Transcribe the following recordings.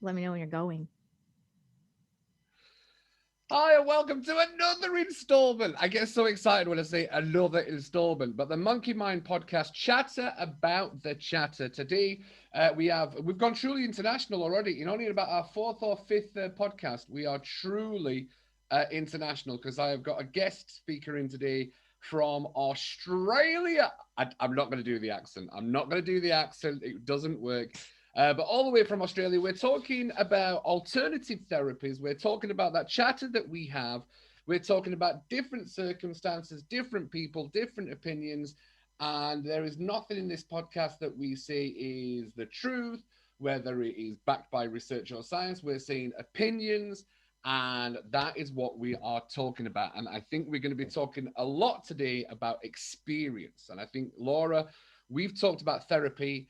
Let me know when you're going. Hi, and welcome to another installment. I get so excited when I say another installment, but the Monkey Mind podcast chatter about the chatter. Today, we've gone truly international already. You know, only about our fourth or fifth podcast, we are truly international because I have got a guest speaker in today from Australia. I'm not going to do the accent. I'm not going to do the accent. It doesn't work. But all the way from Australia, we're talking about alternative therapies. We're talking about that chatter that we have. We're talking about different circumstances, different people, different opinions. And there is nothing in this podcast that we say is the truth, whether it is backed by research or science. We're saying opinions. And that is what we are talking about. And I think we're going to be talking a lot today about experience. And I think, Laura, we've talked about therapy.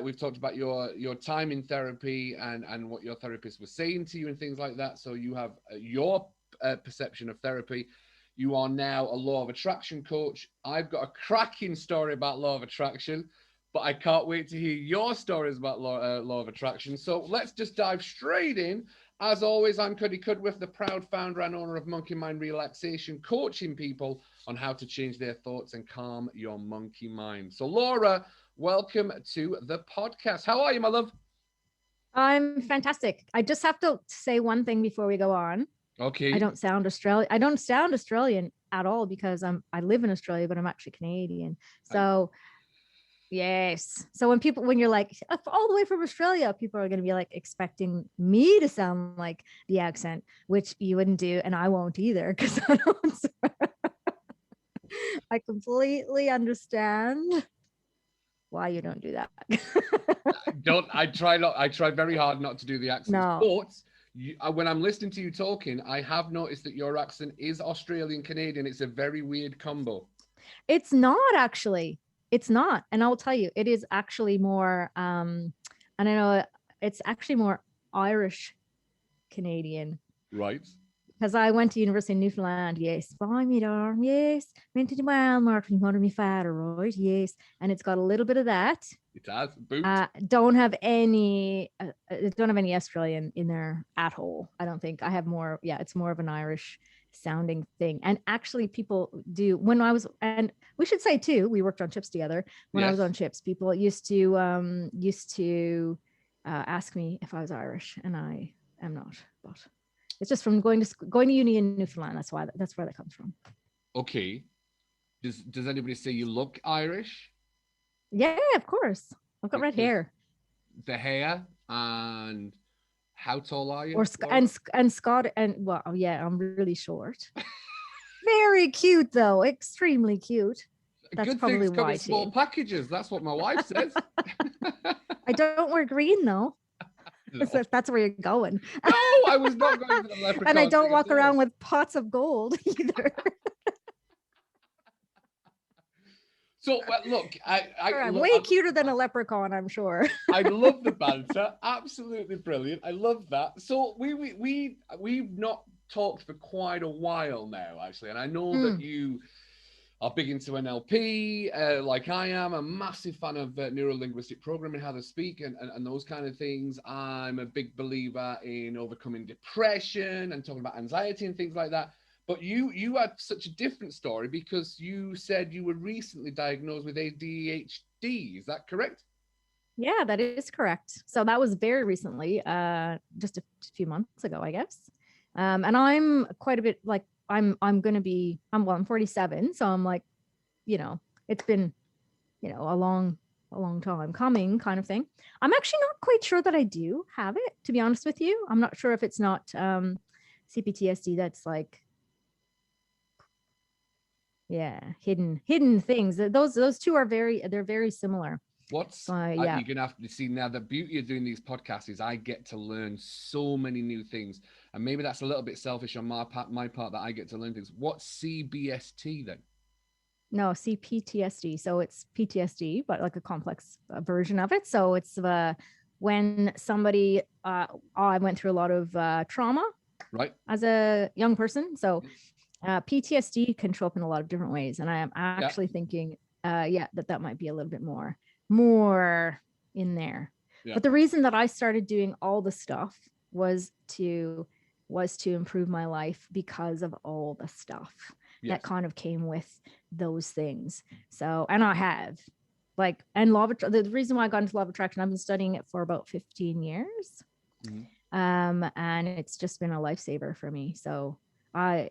We've talked about your time in therapy and what your therapist was saying to you and things like that. So you have your perception of therapy. You are now a law of attraction coach. I've got a cracking story about law of attraction, but I can't wait to hear your stories about law of attraction. So let's just dive straight in. As always, I'm Cuddy Cudworth, the proud founder and owner of Monkey Mind Relaxation, coaching people on how to change their thoughts and calm your monkey mind. So Laura, welcome to the podcast. How are you, my love? I'm fantastic. I just have to say one thing before we go on. I Okay. don't sound Australian. I don't sound Australian at all because I live in Australia, but I'm actually Canadian. I, So yes. So when you're like all the way from Australia, people are going to be like expecting me to sound like the accent, which you wouldn't do, and I won't either because I don't. I completely understand why you don't do that. don't. I try very hard not to do the accents, No, but when I'm listening to you talking, I have noticed that your accent is Australian Canadian. It's a very weird combo. it's not actually. It's not. And I'll tell you, it is actually more and I know it's actually more Irish Canadian Right. because I went to University of Newfoundland. Yes, buy me there. Yes, went to the Walmart with my mother and my father. Right. Yes, and it's got a little bit of that. It has boot. Don't have any Australian in there at all. I don't think I have more. Yeah, it's more of an Irish sounding thing. And actually, people do when I was, and we should say too, we worked on chips together. When I was Yes. on chips, people used to ask me if I was Irish, and I am not. But it's just from going to uni in Newfoundland. That's where that comes from. Okay. Does anybody say you look Irish? Yeah, of course. I've got red Because hair. the hair and how tall are you, Or Laura? and Scott and well, yeah, I'm really short. Very cute though, extremely cute. That's Good probably things come in why small too. packages. That's what my wife says. I don't wear green though. No, If that's where you're going. no, I was not going for the And I leprechaun don't thing at walk all. around with pots of gold either. So, well, look, I'm way cuter than a leprechaun, I'm sure. I love the banter. Absolutely brilliant. I love that. So we've not talked for quite a while now, actually, and I know that Mm. you are big into NLP, like I am. A massive fan of neuro-linguistic programming, how to speak, and those kind of things. I'm a big believer in overcoming depression and talking about anxiety and things like that. But you had such a different story because you said you were recently diagnosed with ADHD. Is that correct? Yeah, that is correct. So that was very recently, just a few months ago, I guess. And I'm quite a bit like I'm 47, so I'm like, it's been, a long time coming kind of thing. I'm actually not quite sure that I do have it, to be honest with you. I'm not sure if it's not CPTSD that's like, yeah, hidden things. Those two are they're very similar. What's So yeah. you're gonna have to see now. The beauty of doing these podcasts is I get to learn so many new things, and maybe that's a little bit selfish on my part that I get to learn things. What's CBST then? No, CPTSD. So it's PTSD, but like a complex version of it. So it's when somebody, I went through a lot of trauma Right? as a young person. So PTSD can show up in a lot of different ways. And I am Yeah. actually thinking, yeah, that might be a little bit more in there. Yeah. But the reason that I started doing all the stuff was to improve my life because of all the stuff Yes. that kind of came with those things. So, and I have like, and the reason why I got into law of attraction, I've been studying it for about 15 years. Mhm. And it's just been a lifesaver for me. So and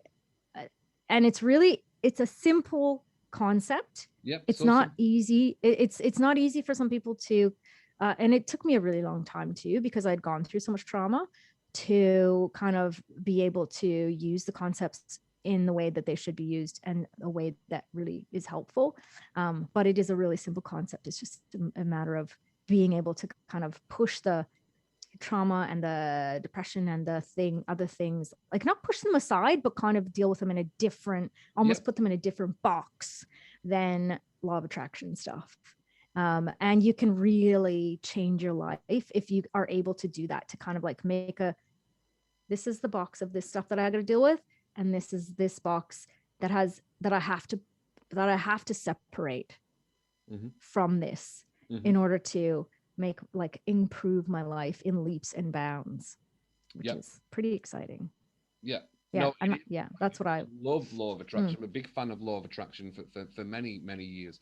it's a simple concept. Yep. It's So not easy. It's not easy for some people to, and it took me a really long time too, because I'd gone through so much trauma to kind of be able to use the concepts in the way that they should be used and a way that really is helpful. But it is a really simple concept. It's just a matter of being able to kind of push the trauma and the depression and other things, like not push them aside, but kind of deal with them in a different, almost put them in a different box than law of attraction stuff. And you can really change your life if you are able to do that, to kind of like make this is the box of this stuff that I got to deal with, and this is this box that I have to separate from this in order to improve my life in leaps and bounds, which is pretty exciting. Yeah. Yeah. No, That's what I love law of attraction. I'm a big fan of law of attraction for many, many years.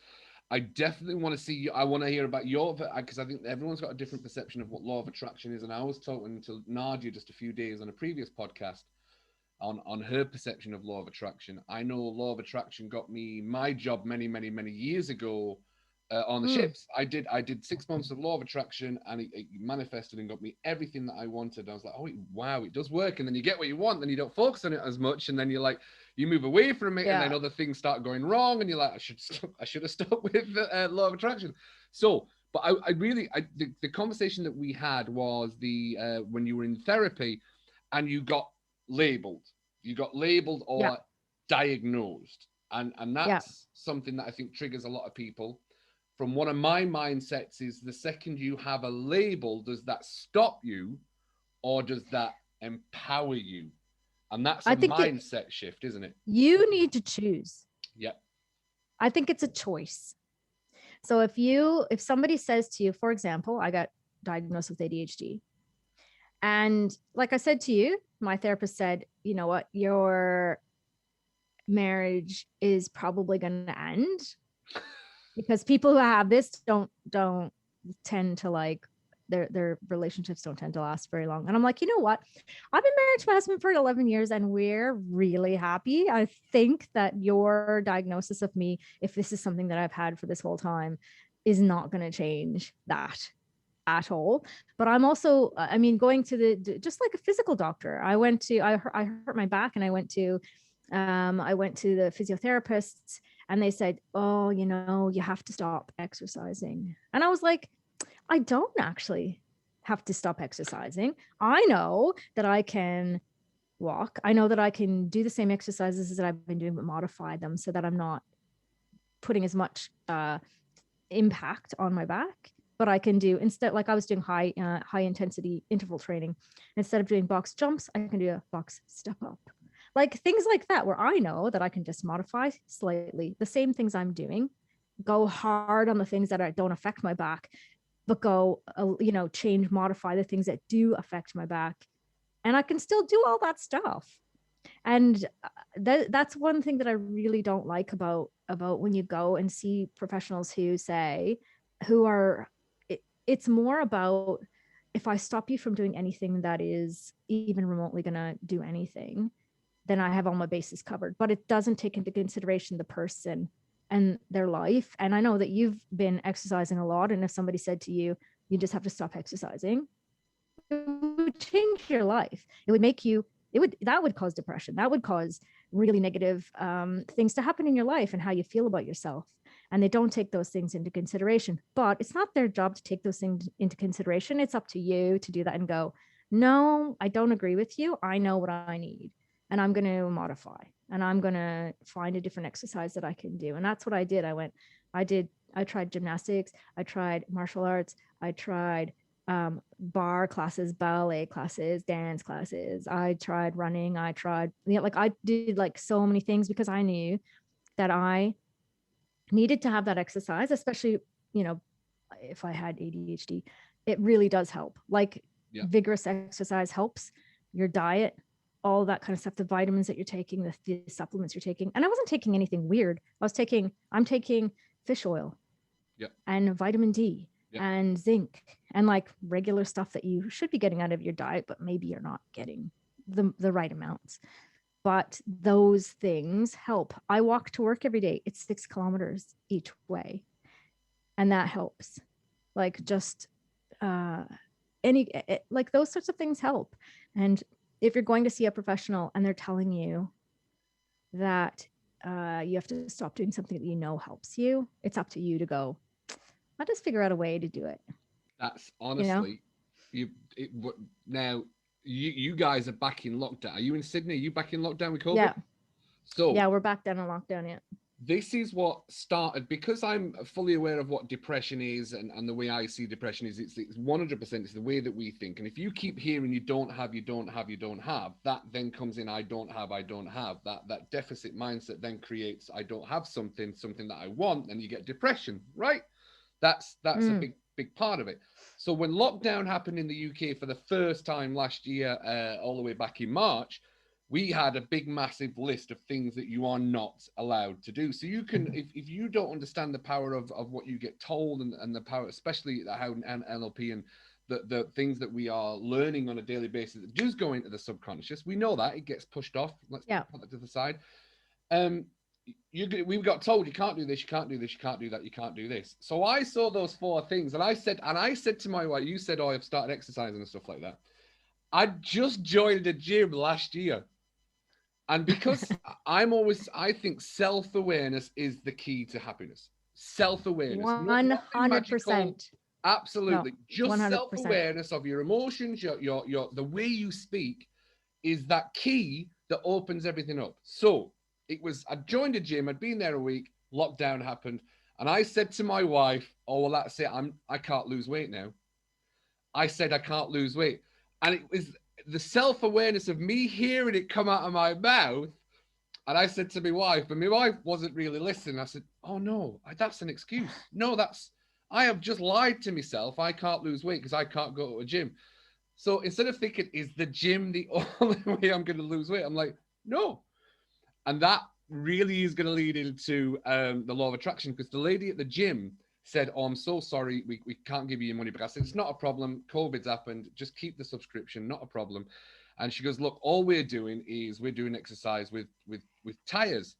I definitely want to see you. I want to hear about your, because I think everyone's got a different perception of what law of attraction is. And I was talking to Nadia just a few days on a previous podcast on her perception of law of attraction. I know law of attraction got me my job many, many, many years ago on the ships. I did 6 months of law of attraction, and it manifested and got me everything that I wanted. I was like, oh wow, it does work. And then you get what you want, then you don't focus on it as much, and then you're like, you move away from it, and then other things start going wrong, and you're like, I should have stuck with law of attraction. So but the conversation that we had was when you were in therapy and you got labeled or diagnosed, and that's something that I think triggers a lot of people. From one of my mindsets is, the second you have a label, does that stop you or does that empower you? And that's a mindset shift, isn't it? You need to choose. Yep. I think it's a choice. So if somebody says to you, for example, I got diagnosed with ADHD, and like I said to you, my therapist said, you know what, your marriage is probably going to end because people who have this don't tend to their relationships don't tend to last very long. And I'm like, you know what? I've been married to my husband for 11 years and we're really happy. I think that your diagnosis of me, if this is something that I've had for this whole time, is not going to change that at all. But I'm also, I mean, going to just like a physical doctor. I hurt my back, and I went to the physiotherapists, and they said, oh, you have to stop exercising. And I was like, I don't actually have to stop exercising. I know that I can walk. I know that I can do the same exercises that I've been doing, but modify them so that I'm not putting as much impact on my back. But I can do, instead, like I was doing high intensity interval training. Instead of doing box jumps, I can do a box step up. Like things like that, where I know that I can just modify slightly the same things I'm doing, go hard on the things that don't affect my back, but go, modify the things that do affect my back. And I can still do all that stuff. And that's one thing that I really don't like about when you go and see professionals it's more about, if I stop you from doing anything that is even remotely going to do anything, then I have all my bases covered. But it doesn't take into consideration the person and their life. And I know that you've been exercising a lot. And if somebody said to you, you just have to stop exercising, it would change your life. It would make you, that would cause depression. That would cause really negative things to happen in your life and how you feel about yourself. And they don't take those things into consideration. But it's not their job to take those things into consideration. It's up to you to do that and go, no, I don't agree with you. I know what I need, and I'm going to modify, and I'm going to find a different exercise that I can do. And that's what I did. I tried gymnastics. I tried martial arts. I tried bar classes, ballet classes, dance classes. I tried running. I did like so many things, because I knew that I needed to have that exercise, especially, if I had ADHD, it really does help. Like Yeah. vigorous exercise helps, your diet, all that kind of stuff, the vitamins that you're taking, the supplements you're taking. And I wasn't taking anything weird. I'm taking fish oil Yeah. and vitamin D Yeah. and zinc and like regular stuff that you should be getting out of your diet, but maybe you're not getting the right amounts. But those things help. I walk to work every day. It's 6 kilometers each way. And that helps. Like just like those sorts of things help. And if you're going to see a professional and they're telling you that you have to stop doing something that you know helps you, it's up to you to go, I'll just figure out a way to do it. That's honestly, now you guys are back in lockdown. Are you in Sydney? Are you back in lockdown with COVID? Yeah. So yeah, we're back down in lockdown yet. This is what started, because I'm fully aware of what depression is and the way I see depression is it's 100%, it's the way that we think. And if you keep hearing you don't have, that then comes in, I don't have, that deficit mindset then creates, I don't have something that I want, and you get depression, right? That's a big part of it. So when lockdown happened in the UK for the first time last year, all the way back in March, we had a big, massive list of things that you are not allowed to do. So you can, if you don't understand the power of what you get told and the power, especially how NLP and the things that we are learning on a daily basis that does go into the subconscious, we know that it gets pushed off. Let's put that to the side. We got told you can't do this, you can't do this, you can't do that, you can't do this. So I saw those 4 things, and I said to my wife, you said, oh, I've started exercising and stuff like that. I just joined a gym last year. And because I think self-awareness is the key to happiness. Self-awareness. 100%. Absolutely. No, just 100%. self-awareness of your emotions, your the way you speak is that key that opens everything up. So I joined a gym, I'd been there a week, lockdown happened, and I said to my wife, oh, well, that's it. I can't lose weight now. I said I can't lose weight. And it was the self-awareness of me hearing it come out of my mouth. And I said to my wife, but my wife wasn't really listening. I said, oh no, that's an excuse. No, I have just lied to myself. I can't lose weight because I can't go to a gym. So instead of thinking, is the gym the only way I'm going to lose weight? I'm like, no. And that really is going to lead into the law of attraction, because the lady at the gym said, oh, I'm so sorry, we can't give you your money back. I said, it's not a problem. COVID's happened. Just keep the subscription, not a problem. And she goes, look, all we're doing is we're doing exercise with tires.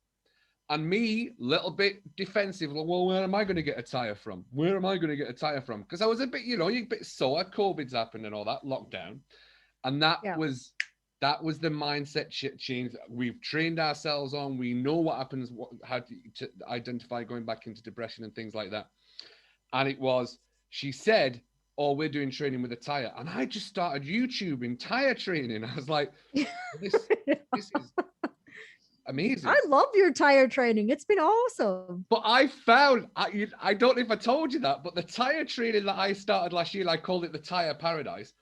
And me, little bit defensive, like, well, where am I going to get a tire from? Where am I going to get a tire from? Because I was a bit, a bit sore. COVID's happened and all that, lockdown. And that was the mindset change we've trained ourselves on. We know what happens, how to identify going back into depression and things like that. And it was, she said, oh, we're doing training with a tire. And I just started YouTubing tire training. I was like, this is amazing. I love your tire training. It's been awesome. But I found, I don't know if I told you that, but the tire training that I started last year, I called it the Tire Paradise.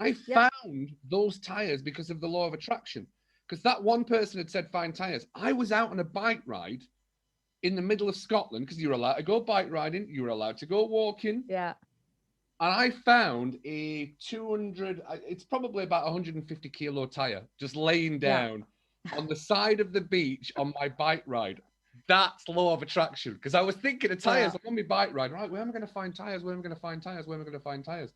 I found those tires because of the law of attraction. Because that one person had said, find tires. I was out on a bike ride in the middle of Scotland, because you're allowed to go bike riding, you're allowed to go walking. Yeah. And I found a it's probably about 150 kilo tire just laying down on the side of the beach on my bike ride. That's law of attraction. Because I was thinking of tires on my bike ride. Right, where am I going to find tires? Where am I going to find tires? Where am I going to find tires?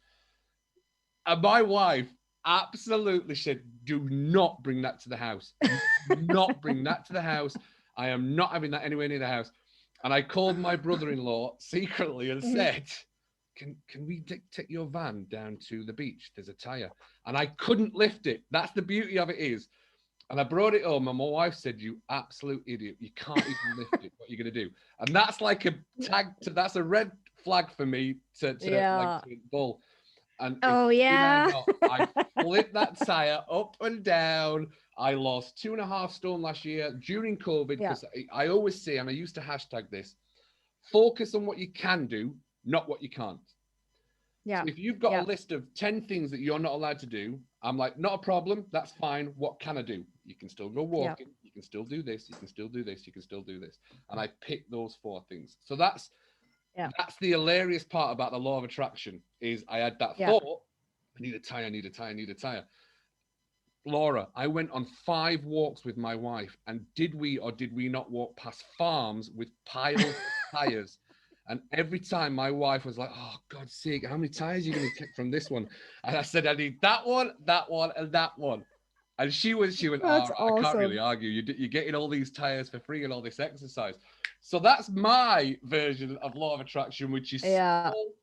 And my wife absolutely said, do not bring that to the house. Do not bring that to the house. I am not having that anywhere near the house. And I called my brother-in-law secretly and said, can we take your van down to the beach? There's a tire. And I couldn't lift it. That's the beauty of it is. And I brought it home, and my wife said, you absolute idiot. You can't even lift it. What are you going to do? And that's like that's a red flag for me to bull. And I flipped that tire up and down. I lost 2.5 stone last year during COVID, because I always say, and I used to hashtag this, focus on what you can do, not what you can't. Yeah. So if you've got a list of 10 things that you're not allowed to do, I'm like, not a problem. That's fine. What can I do? You can still go walking. You can still do this. You can still do this. You can still do this. And I picked those 4 things. So that's Yeah. That's the hilarious part about the law of attraction is I had that Yeah. thought, I need a tire, I need a tire, I need a tire. Laura, I went on 5 walks with my wife, and did we or did we not walk past farms with piles of tires? And every time my wife was like, "Oh, God's sake, how many tires are you going to take from this one?" And I said, "I need that one, and that one." And she went, "Oh, That's I can't really awesome. argue. You're getting all these tires for free and all this exercise." So that's my version of law of attraction, which is Yeah. small,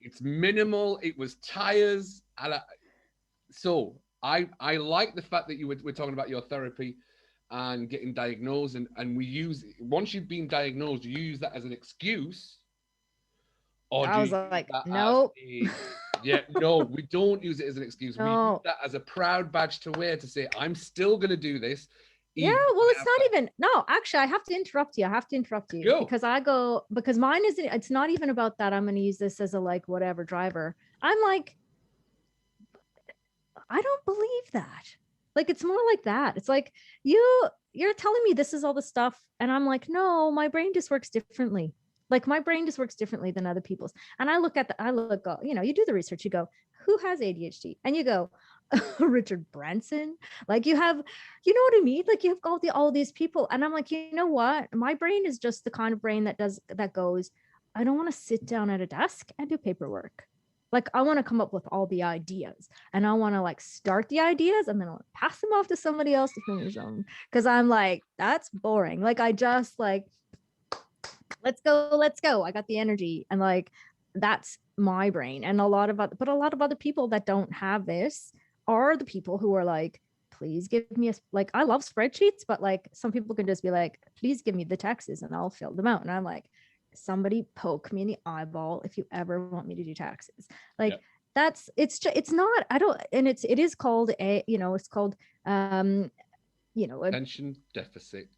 it's minimal. It was tires, and so I like the fact that we're talking about your therapy and getting diagnosed, and we use, once you've been diagnosed, do you use that as an excuse, or I do was you use like, that as nope. a, yeah, no, we don't use it as an excuse. We use No. that as a proud badge to wear to say, I'm still going to do this, Yeah, even if well, I it's have not that. even, no, actually, I have to interrupt you. I have to interrupt you Go. because mine isn't, it's not even about that. I'm going to use this as a like whatever driver. I'm like, I don't believe that. Like, it's more like that. It's like, you're telling me this is all the stuff. And I'm like, no, my brain just works differently. Like my brain just works differently than other people's. And I look, you do the research, you go, who has ADHD? And you go, Richard Branson. Like you have, you know what I mean? Like you have all these people. And I'm like, you know what? My brain is just the kind of brain that goes, I don't want to sit down at a desk and do paperwork. Like I want to come up with all the ideas and I want to like start the ideas and then I'll pass them off to somebody else to finish them. Cause I'm like, that's boring. Like I just like, let's go. I got the energy. And like, that's my brain. And a lot of other people that don't have this are the people who are like, please give me like, I love spreadsheets, but like some people can just be like, please give me the taxes and I'll fill them out. And I'm like, somebody poke me in the eyeball if you ever want me to do taxes. Like it's not, I don't, and it is called it's called Attention deficits.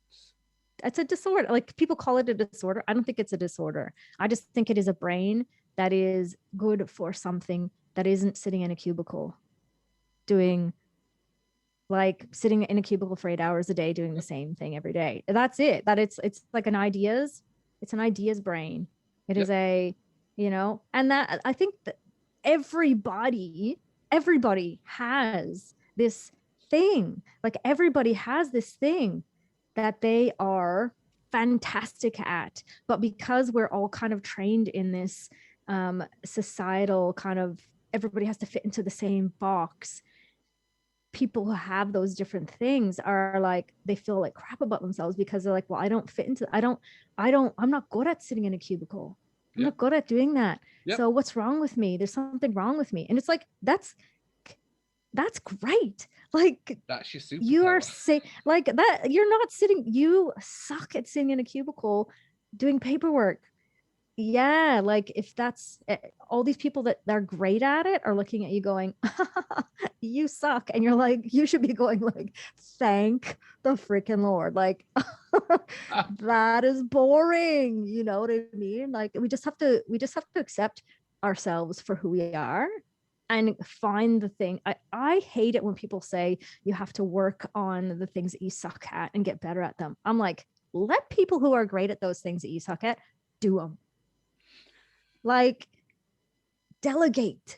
it's a disorder. Like people call it a disorder. I don't think it's a disorder. I just think it is a brain that is good for something that isn't sitting in a cubicle doing like sitting in a cubicle for 8 hours a day doing the same thing every day. That's it. That it's like it's an ideas brain. It is and that I think that everybody has this thing. Like everybody has this thing that they are fantastic at, but because we're all kind of trained in this societal kind of everybody has to fit into the same box, people who have those different things are like they feel like crap about themselves because they're like, well, I don't fit into I'm not good at sitting in a cubicle. I'm not good at doing that. So what's wrong with me? There's something wrong with me. And it's like that's great. Like that's your superpower. You are like that. You're not sitting. You suck at sitting in a cubicle doing paperwork. Yeah, like if that's all these people that are great at it are looking at you going, you suck. And you're like, you should be going like, thank the freaking Lord. Like that is boring. You know what I mean? Like we just have to accept ourselves for who we are and find the thing. I hate it when people say you have to work on the things that you suck at and get better at them. I'm like, let people who are great at those things that you suck at do them. Like delegate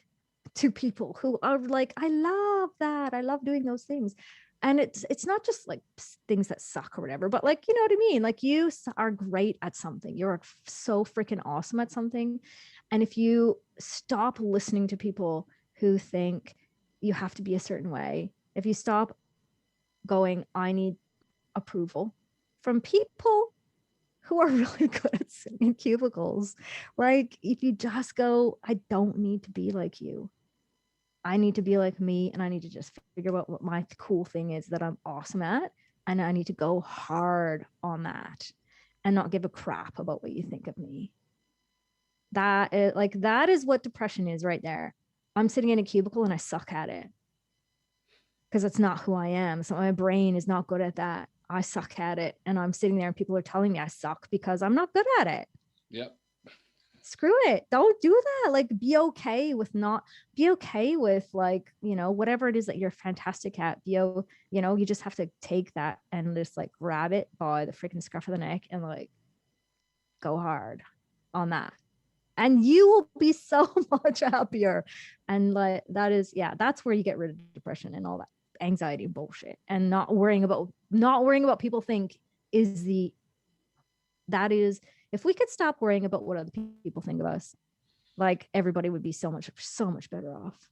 to people who are like, I love that. I love doing those things. And it's not just like things that suck or whatever, but like, you know what I mean? Like you are great at something. You're so freaking awesome at something. And if you stop listening to people who think you have to be a certain way, if you stop going, I need approval from people who are really good at sitting in cubicles. Like if you just go, I don't need to be like you. I need to be like me and I need to just figure out what my cool thing is that I'm awesome at. And I need to go hard on that and not give a crap about what you think of me. That is what depression is right there. I'm sitting in a cubicle and I suck at it because it's not who I am. So my brain is not good at that. I suck at it. And I'm sitting there and people are telling me I suck because I'm not good at it. Yep. Screw it. Don't do that. Like be okay with like, whatever it is that you're fantastic at. You just have to take that and just like grab it by the freaking scruff of the neck and like go hard on that. and you will be so much happier. And like that is, yeah, that's where you get rid of depression and all that anxiety bullshit, and not worrying about people think is the that is if we could stop worrying about what other people think of us, like everybody would be so much better off.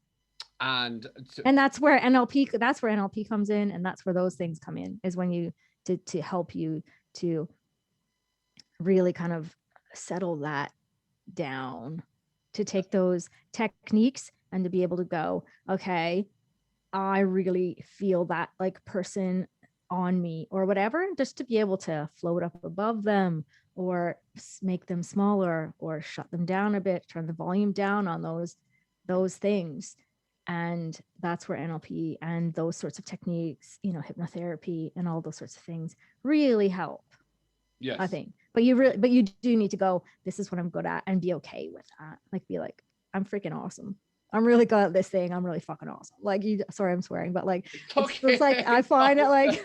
And that's where NLP comes in, and that's where those things come in, is when you to help you to really kind of settle that down, to take those techniques and to be able to go, okay, I really feel that like person on me or whatever, just to be able to float up above them, or make them smaller, or shut them down a bit, turn the volume down on those things. And that's where NLP and those sorts of techniques, hypnotherapy and all those sorts of things really help. Yes, I think. But you do need to go, this is what I'm good at, and be okay with that. Like, be like, I'm freaking awesome. I'm really good at this thing. I'm really fucking awesome. Like, sorry, I'm swearing, but like, it's like, I find it like,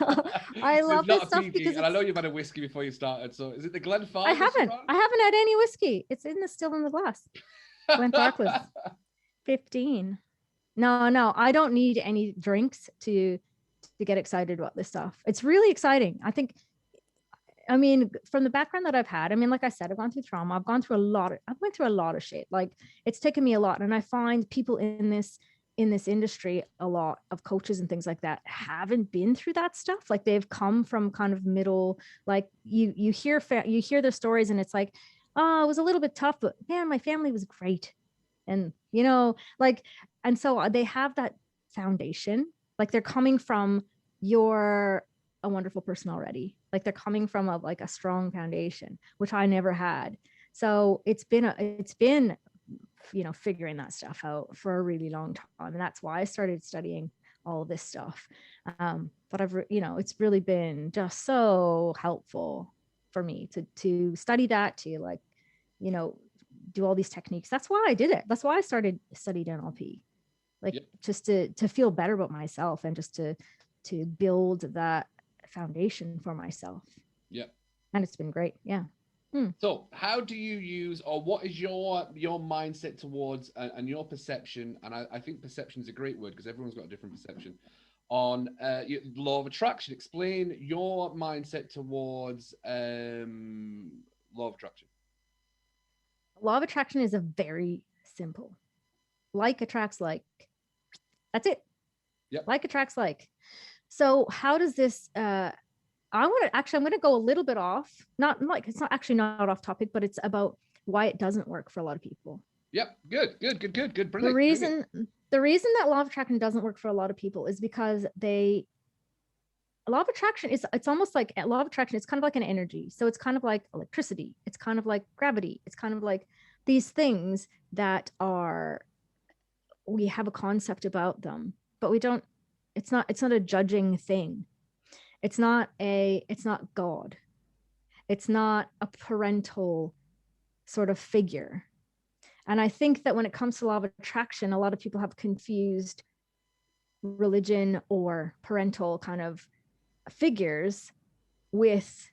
I love this stuff because and I know you've had a whiskey before you started. So is it the Glenfarclas? I haven't had any whiskey. It's still in the glass. Glenfarclas, 15. No, I don't need any drinks to get excited about this stuff. It's really exciting. I mean, from the background that I've had, I mean, like I said, I've gone through trauma. I went through a lot of shit. Like, it's taken me a lot. And I find people in this industry, a lot of coaches and things like that, haven't been through that stuff. Like, they've come from kind of middle, like you hear their stories and it's like, oh, it was a little bit tough, but man, my family was great. And, like, and so they have that foundation, like they're coming from, you're a wonderful person already. Like, they're coming from a strong foundation, which I never had. So it's been figuring that stuff out for a really long time. And that's why I started studying all of this stuff. But it's really been just so helpful for me to study that, to like, do all these techniques. That's why I did it. That's why I studied NLP, like, yep, just to feel better about myself, and just to build that foundation for myself. Yep. And it's been great. Yeah. So how do you use, or what is your mindset towards, and your perception, and I think perception is a great word because everyone's got a different perception, on law of attraction. Explain your mindset towards law of attraction. Law of attraction is a very simple, like attracts like. That's it. Yep. Like attracts like. So how does this, I'm going to go a little bit off, it's not off topic, but it's about why it doesn't work for a lot of people. Yep. Good. Brilliant. The reason that law of attraction doesn't work for a lot of people is because law of attraction is, it's almost like law of attraction. It's kind of like an energy. So it's kind of like electricity. It's kind of like gravity. It's kind of like these things that we have a concept about them, but we don't, it's not a judging thing. It's not God. It's not a parental sort of figure. And I think that when it comes to law of attraction, a lot of people have confused religion or parental kind of figures with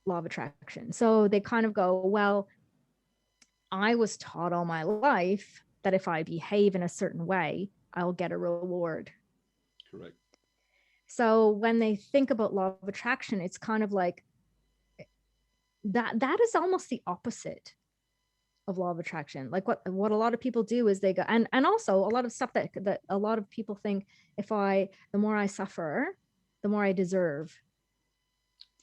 law of attraction. So they kind of go, well, I was taught all my life that if I behave in a certain way, I'll get a reward. Correct. So when they think about law of attraction, it's kind of like that is almost the opposite of law of attraction. Like what a lot of people do is they go, and also a lot of stuff that a lot of people think, the more I suffer, the more I deserve.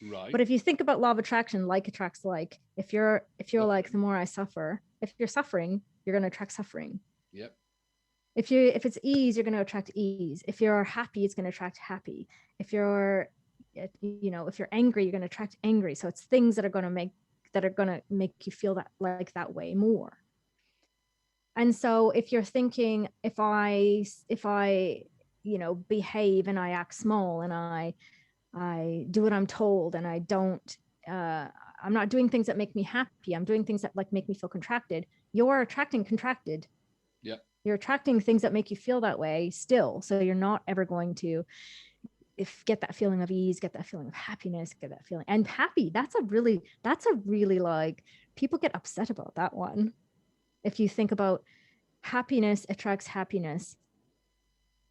Right. But if you think about law of attraction, like attracts like, if you're like, the more I suffer, if you're suffering, you're going to attract suffering. Yep. If it's ease, you're going to attract ease. If you're happy, it's going to attract happy. If you're angry, you're going to attract angry. So it's things that are going to make you feel that way more. And so if you're thinking, if I behave and I act small and I do what I'm told, and I don't, I'm not doing things that make me happy, I'm doing things that like make me feel contracted, you're attracting contracted. Yep. You're attracting things that make you feel that way still. So you're not ever going to get that feeling of ease, get that feeling of happiness, get that feeling. And happy, that's a really like, people get upset about that one. If you think about happiness attracts happiness,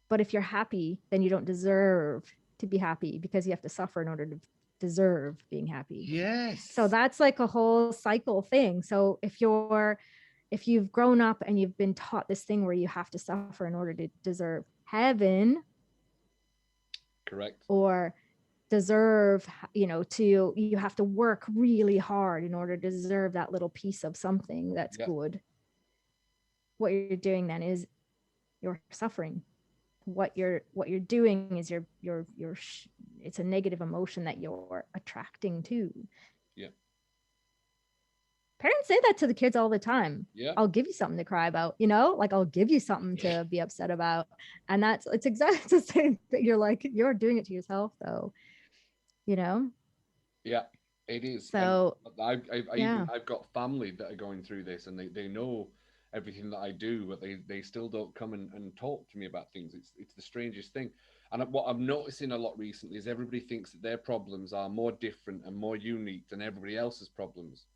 but if you're happy, then you don't deserve to be happy because you have to suffer in order to deserve being happy. Yes. So that's like a whole cycle thing. So if you've grown up and you've been taught this thing where you have to suffer in order to deserve heaven, correct, or deserve, you have to work really hard in order to deserve that little piece of something that's good. What you're doing then is you're suffering. What you're doing is it's a negative emotion that you're attracting to. Yeah. Parents say that to the kids all the time. Yeah. I'll give you something to cry about, like I'll give you something to be upset about. And it's exactly the same that you're doing it to yourself though. Yeah, it is. So I've got family that are going through this, and they know everything that I do, but they still don't come and talk to me about things. It's the strangest thing. And what I'm noticing a lot recently is everybody thinks that their problems are more different and more unique than everybody else's problems.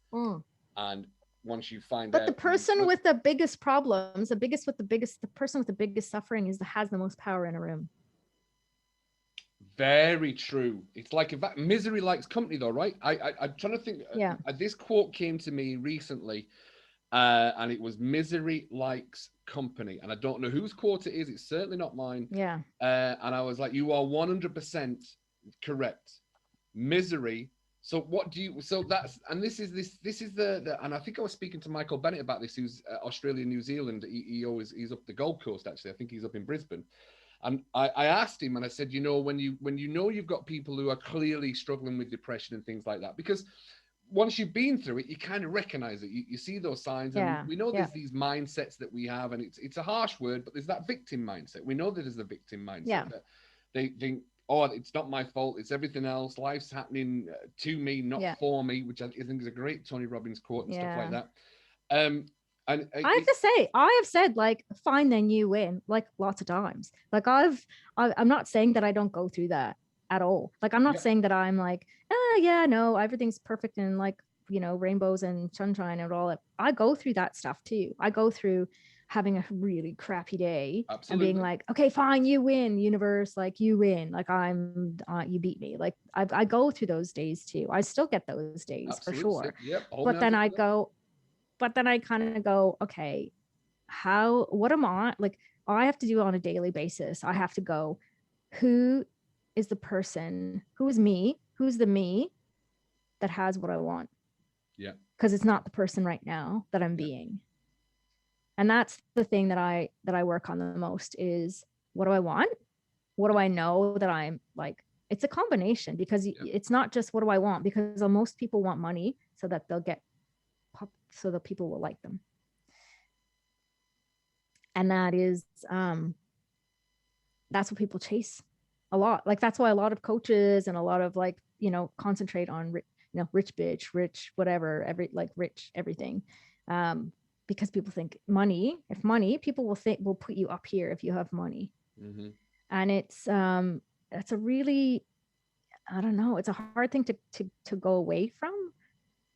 And once you find out, but the person with the biggest problems, the person with the biggest suffering has the most power in a room. Very true. It's like misery likes company, though, right? I'm trying to think. Yeah. This quote came to me recently, and it was "Misery likes company," and I don't know whose quote it is. It's certainly not mine. Yeah. And I was like, "You are 100% correct. Misery." So what do you? So that's this is the and I think I was speaking to Michael Bennett about this, who's Australia, New Zealand. He's up the Gold Coast actually. I think he's up in Brisbane. And I asked him, and I said, when you know you've got people who are clearly struggling with depression and things like that, because once you've been through it, you kind of recognize it. You see those signs, and we know there's these mindsets that we have, and it's a harsh word, but there's that victim mindset. We know that there's a victim mindset that they think, oh, it's not my fault, it's everything else. Life's happening to me, not for me, which I think is a great Tony Robbins quote and stuff like that. And I have to say, I have said like, fine, then you win, like lots of times. Like I'm not saying that I don't go through that at all. Like, I'm not saying that I'm like, no, everything's perfect and like, rainbows and sunshine and all that. I go through that stuff too. I go through having a really crappy day and being like, okay, fine, you win, universe, like you win, like you beat me. Like I go through those days too. I still get those days for sure. But then I kind of go, okay, what am I like? I have to do it on a daily basis. I have to go, who is the person, who is me, who's the me that has what I want? Yeah. Because it's not the person right now that I'm being. And that's the thing that I work on the most is, what do I want? What do I know that I'm like? It's a combination, because it's not just what do I want, because most people want money so that they'll get so that people will like them. And that is that's what people chase a lot. Like that's why a lot of coaches and a lot of like, concentrate on rich bitch, rich whatever, rich everything. Because people think people will put you up here if you have money. Mm-hmm. And it's a really, I don't know, it's a hard thing to go away from,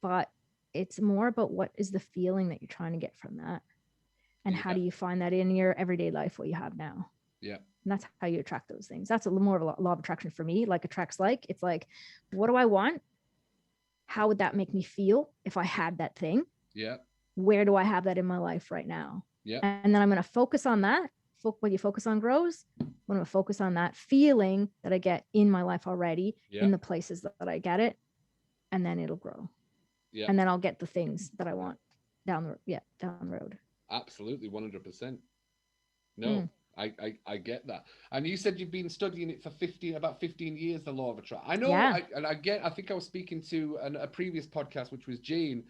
but it's more about what is the feeling that you're trying to get from that, and how do you find that in your everyday life, what you have now. Yeah. And that's how you attract those things. That's a little more of a law of attraction for me. Like attracts like, it's like, what do I want? How would that make me feel if I had that thing? Yeah. Where do I have that in my life right now? Yeah. And then I'm going to focus on that. What you focus on grows. I'm going to focus on that feeling that I get in my life already, in the places that I get it, and then it'll grow. Yeah. And then I'll get the things that I want down the road. Absolutely, 100%. No, I get that. And you said you've been studying it for about 15 years, the law of attraction. I know, I think I was speaking to a previous podcast, which was Jane,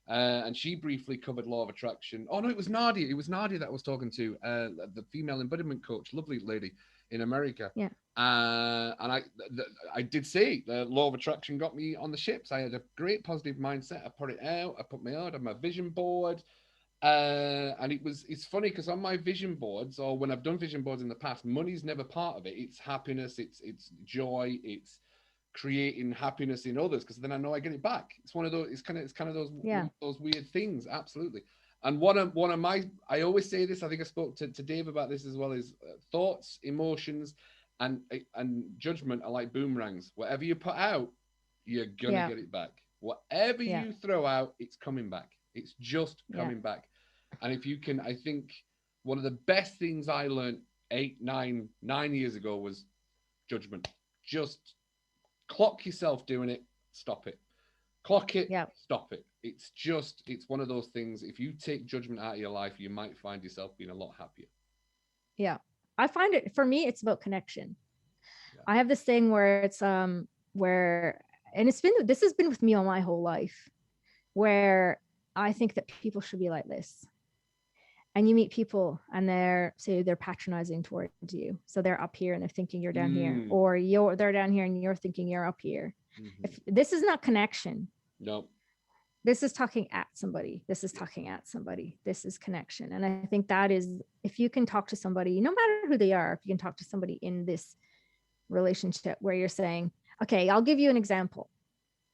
and she briefly covered law of attraction. Oh no, it was Nadia. It was Nadia that I was talking to, the female embodiment coach, lovely lady in America. Yeah. And I did say the law of attraction got me on the ships. I had a great positive mindset. I put it out. I put my out on my vision board. And it's funny because on my vision boards, or when I've done vision boards in the past, money's never part of it. It's happiness, it's joy, it's creating happiness in others, because then I know I get it back. It's one of those, it's kind of those weird things. Absolutely. And one of my, I always say this, I think I spoke to Dave about this as well, is thoughts, emotions, and judgment are like boomerangs. Whatever you put out, you're gonna get it back. Whatever you throw out, it's coming back. It's just coming back. And if you can, I think one of the best things I learned 9 years ago was judgment. Just clock yourself doing it, stop it. Clock it, stop it. It's one of those things. If you take judgment out of your life, you might find yourself being a lot happier. Yeah. I find it, for me, it's about connection. Yeah. I have this thing where it's, where, and this has been with me all my whole life, where I think that people should be like this. And you meet people and they're patronizing towards you. So they're up here and they're thinking you're down here, or they're down here and you're thinking you're up here. Mm-hmm. If this is not connection. Nope. This is talking at somebody. This is talking at somebody. This is connection. And I think that is, if you can talk to somebody, no matter who they are, if you can talk to somebody in this relationship where you're saying, okay, I'll give you an example.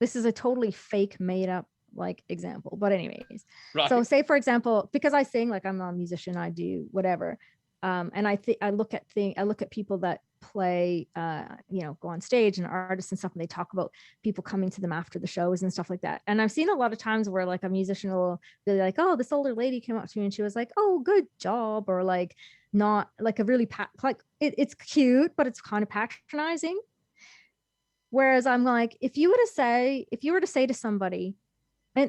This is a totally fake, made up like example. But anyways, right. So say, for example, because I sing, like I'm a musician, I do whatever. And I look at people that play, go on stage and artists and stuff, and they talk about people coming to them after the shows and stuff like that. And I've seen a lot of times where like a musician will be like, oh, this older lady came up to me and she was like, oh, good job, or like not like a really it's cute, but it's kind of patronizing. Whereas I'm like, if you were to say to somebody,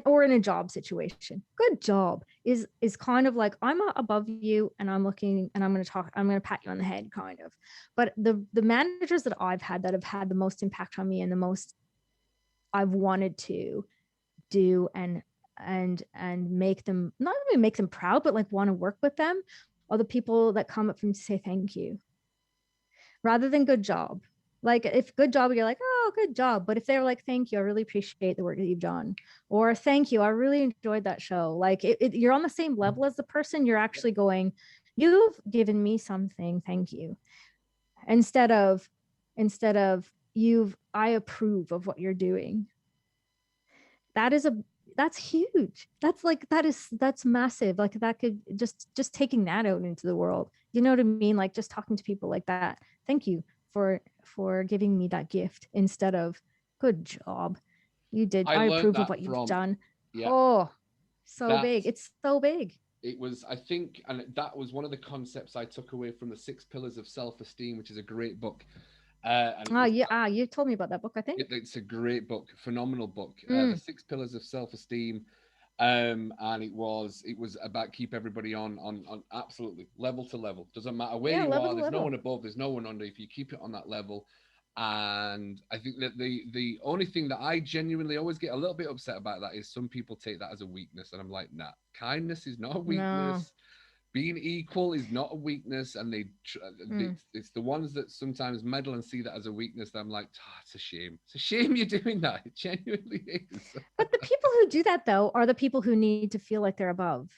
or in a job situation, good job is kind of like, I'm above you and I'm looking and I'm going to pat you on the head kind of. But the managers that I've had that have had the most impact on me and the most I've wanted to do and make them, not only make them proud, but like want to work with them, are the people that come up to me to say thank you rather than good job. Like if good job, you're like, oh, good job. But if they're like, thank you, I really appreciate the work that you've done. Or thank you, I really enjoyed that show. Like you're on the same level as the person. You're actually going, you've given me something, thank you. Instead of I approve of what you're doing. That's huge. That's massive. Like that could just taking that out into the world. You know what I mean? Like just talking to people like that. Thank you for giving me that gift instead of good job. You did. I approve of what you've done. Yeah. Oh, big. It's so big. It was, I think, and that was one of the concepts I took away from the 6 Pillars of Self-Esteem, which is a great book. You told me about that book, I think. It's a great book, phenomenal book. The 6 Pillars of Self-Esteem. And it was about keep everybody on absolutely level to level. Doesn't matter where you are. There's no one above. There's no one under. If you keep it on that level, and I think that the only thing that I genuinely always get a little bit upset about that is some people take that as a weakness, and I'm like, nah, kindness is not a weakness. No. Being equal is not a weakness, and it's the ones that sometimes meddle and see that as a weakness that I'm like, it's a shame. It's a shame you're doing that. It genuinely is. But the people who do that though are the people who need to feel like they're above.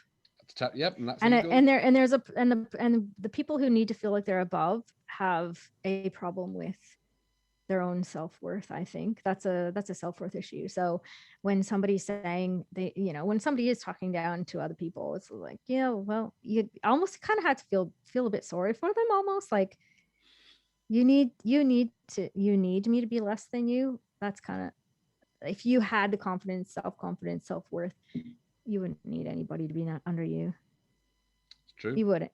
Yep, and that's the people who need to feel like they're above have a problem with their own self-worth. I think that's a self-worth issue. So when somebody's saying when somebody is talking down to other people, it's like, well, you almost kind of have to feel a bit sorry for them, almost like you need me to be less than you. That's kind of, if you had the confidence, self-confidence, self-worth, you wouldn't need anybody to be not under you. It's true. You wouldn't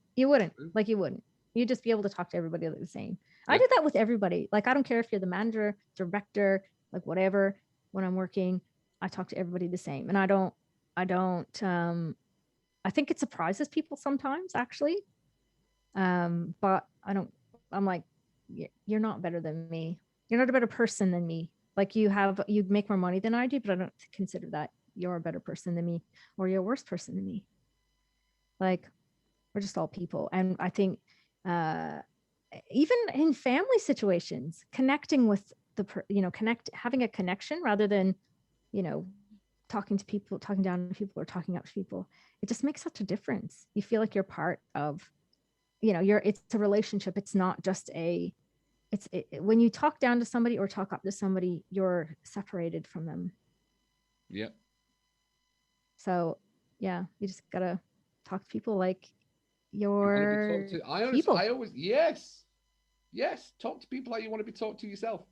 like, you wouldn't. You'd just be able to talk to everybody the same. Yeah. I do that with everybody. Like, I don't care if you're the manager, director, like whatever, when I'm working, I talk to everybody the same. And I think it surprises people sometimes actually. But I'm like, you're not better than me. You're not a better person than me. Like you make more money than I do, but I don't consider that you're a better person than me or you're a worse person than me. Like, we're just all people. And I think, even in family situations, connecting with having a connection rather than, talking down to people or talking up to people, it just makes such a difference. You feel like you're part of, it's a relationship. It's not just when you talk down to somebody or talk up to somebody, you're separated from them. Yeah. So yeah, you just gotta talk to people like You want to be your talked to. people. I always, yes. Yes. Talk to people like you want to be talked to yourself.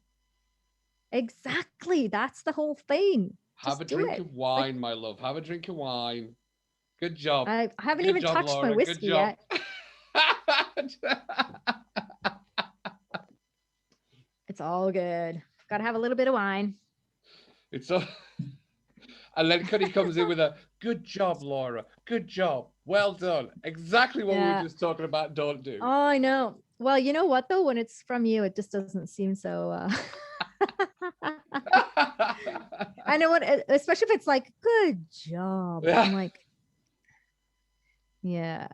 Exactly. That's the whole thing. Have a Just do drink it. of Like wine, my love. Have a drink of wine. Good job. I haven't Good even job, touched my Laura. Good whiskey job. yet. It's all good. Gotta have a little bit of wine. It's so. And then Cuddy comes in with a good job, Laura. Good job. Well done. Exactly what we were Yeah. just talking about. Don't do. Oh, I know. Well, you know what though? When it's from you, it just doesn't seem so I know what, especially if it's like, good job. Yeah. I'm like, yeah,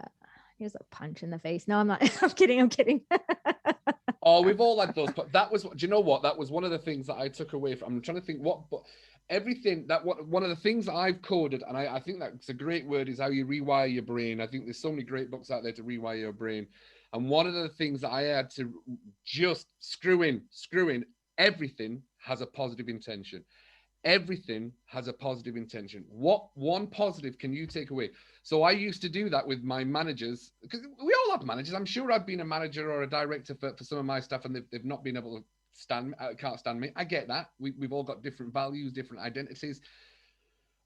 here's a punch in the face. No, I'm not. I'm kidding. I'm kidding. Oh, we've all had those. But that was, do you know what? That was one of the things that I took away from. I'm trying to think what, but everything that one of the things that I've coded, and I think that's a great word, is how you rewire your brain. I think there's so many great books out there to rewire your brain. And one of the things that I had to just screw in, everything has a positive intention. Everything has a positive intention. What one positive can you take away? So I used to do that with my managers, because we all have managers. I'm sure I've been a manager or a director for some of my stuff, and they've not been able to can't stand me. I get that. We've all got different values, different identities.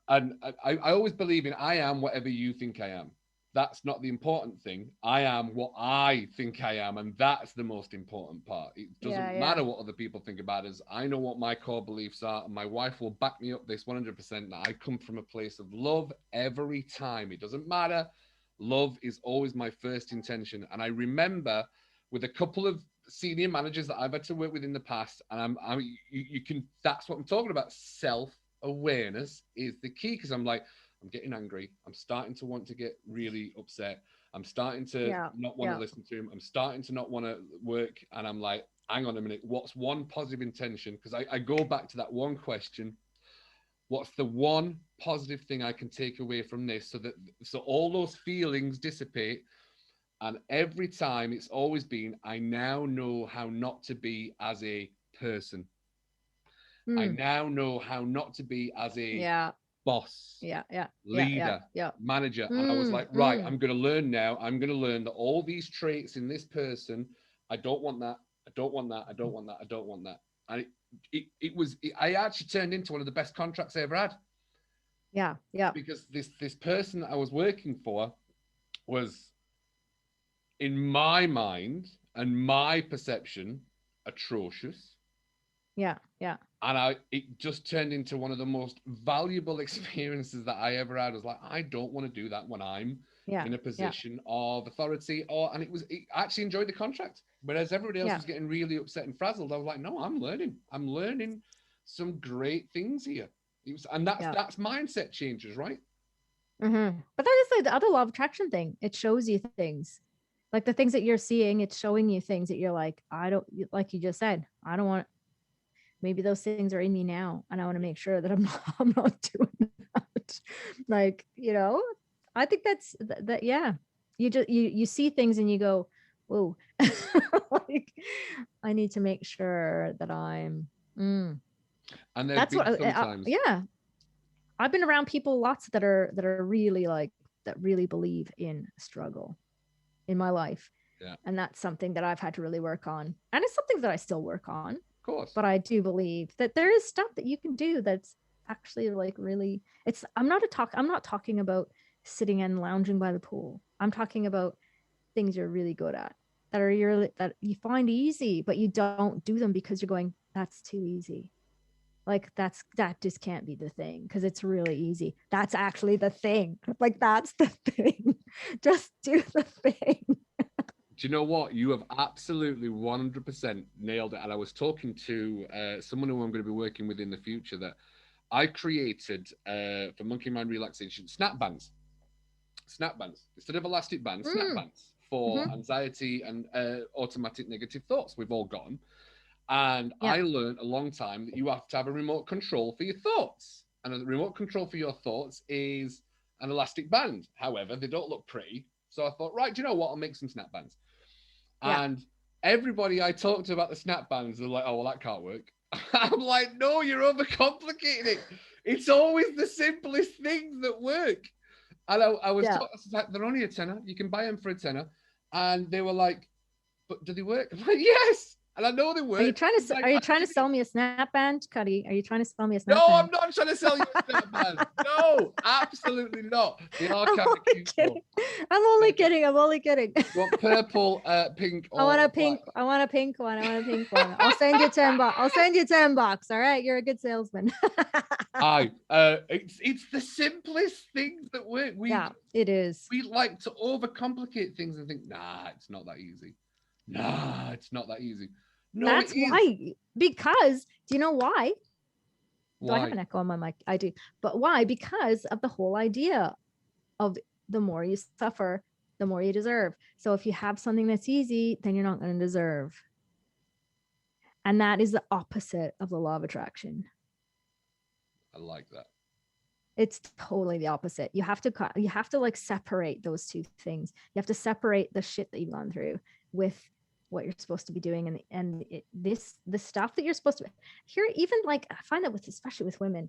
And I always believe in I am whatever you think I am. That's not the important thing. I am what I think I am, and that's the most important part. It Yeah, doesn't yeah. matter what other people think about us. I know what my core beliefs are, and my wife will back me up this 100%. That I come from a place of love every time. It doesn't matter. Love is always my first intention. And I remember with a couple of senior managers that I've had to work with in the past, and you can, that's what I'm talking about. Self-awareness is the key, because I'm like, I'm getting angry. I'm starting to want to get really upset. I'm starting to Yeah. not want to Yeah. listen to him. I'm starting to not want to work. And I'm like, hang on a minute. What's one positive intention? Because I go back to that one question. What's the one positive thing I can take away from this, so all those feelings dissipate? And every time it's always been, I now know how not to be as a person. I Mm. now know how not to be as a Yeah. boss, Yeah. Yeah. Yeah. Yeah. leader, Yeah. manager. And I was Mm. like, right, Mm. I'm going to learn now. I'm going to learn that all these traits in this person, I don't want that. I don't want that. I don't want that. I don't want that. And I actually turned into one of the best contracts I ever had, Yeah. Yeah. because this person that I was working for was, in my mind and my perception, atrocious. Yeah. Yeah. And it just turned into one of the most valuable experiences that I ever had. I was like, I don't want to do that when I'm Yeah. in a Yeah. position of authority, and I actually enjoyed the contract. Whereas everybody else Yeah. was getting really upset and frazzled. I was like, no, I'm learning some great things here. And Yeah. that's mindset changes, right? But that is like the other law of attraction thing. It shows you things. Like the things that you're seeing, it's showing you things that you're like, I don't, like you just said, I don't want, maybe those things are in me now. And I want to make sure that I'm not, I'm not doing that. Like, I think that's that, yeah. You see things and you go, whoa, like I need to make sure that I'm, And there's that's been what, sometimes, yeah. I've been around people lots that are really like, that really believe in struggle in my life. yeah, And that's something that I've had to really work on. And it's something that I still work on. of course. But I do believe that there is stuff that you can do that's actually like really, I'm not talking about sitting and lounging by the pool. I'm talking about things you're really good at, that you find easy, but you don't do them because you're going, that's too easy. Like that just can't be the thing because it's really easy. That's actually the thing. Like that's the thing. Just do the thing. Do you know what? You have absolutely 100% nailed it. And I was talking to someone who I'm going to be working with in the future, that I created for Monkey Mind Relaxation snap bands. Snap bands. Instead of elastic bands, snap Mm. bands for Mm-hmm. anxiety and automatic negative thoughts. We've all got them. And Yeah. I learned a long time that you have to have a remote control for your thoughts. And a remote control for your thoughts is an elastic band. However, they don't look pretty. So I thought, right, do you know what? I'll make some snap bands. Yeah. And everybody I talk to about the snap bands are like, oh, well, that can't work. I'm like, no, you're overcomplicating it. It's always the simplest things that work. And I was Yeah. taught, they're only a tenner. You can buy them for a tenner. And they were like, but do they work? I'm like, yes. And I know they work. Are you trying to like, are you trying to sell me a snap band, Cuddy? Are you trying to sell me a snap no, band? I'm not trying to sell you a snap band. No, absolutely not. They are I'm kind of only cute. kidding. I'm only kidding. I'm only kidding. You want purple, pink, or I want a pink. black? I want a pink one. I want a pink one. I'll send you 10 bucks. I'll send you 10 bucks. All right, you're a good salesman. It's the simplest things that work. Yeah, it is. We like to overcomplicate things and think, nah, it's not that easy. Nah, it's not that easy. No, That's it is. why. Because do you know why? Do I Why? have an echo on my mic? I do. But why? Because of the whole idea of the more you suffer, the more you deserve. So if you have something that's easy, then you're not going to deserve. And that is the opposite of the law of attraction. I like that. It's totally the opposite. You have to like separate those two things. You have to separate the shit that you've gone through with what you're supposed to be doing, the stuff that you're supposed to here. Even like I find that with, especially with women,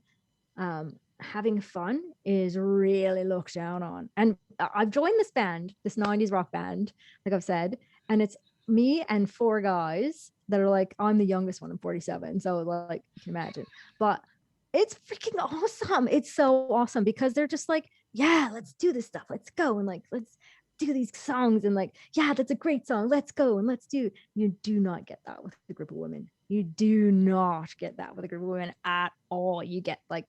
having fun is really looked down on. And I've joined this band, this 90s rock band, like I've said, and it's me and 4 guys that are like, I'm the youngest one, I'm 47, so like you can imagine. But it's freaking awesome. It's so awesome because they're just like, yeah, let's do this stuff, let's go, and like let's do these songs, and like, yeah, that's a great song, let's go and let's do. You do not get that with a group of women. You do not get that with a group of women at all. You get like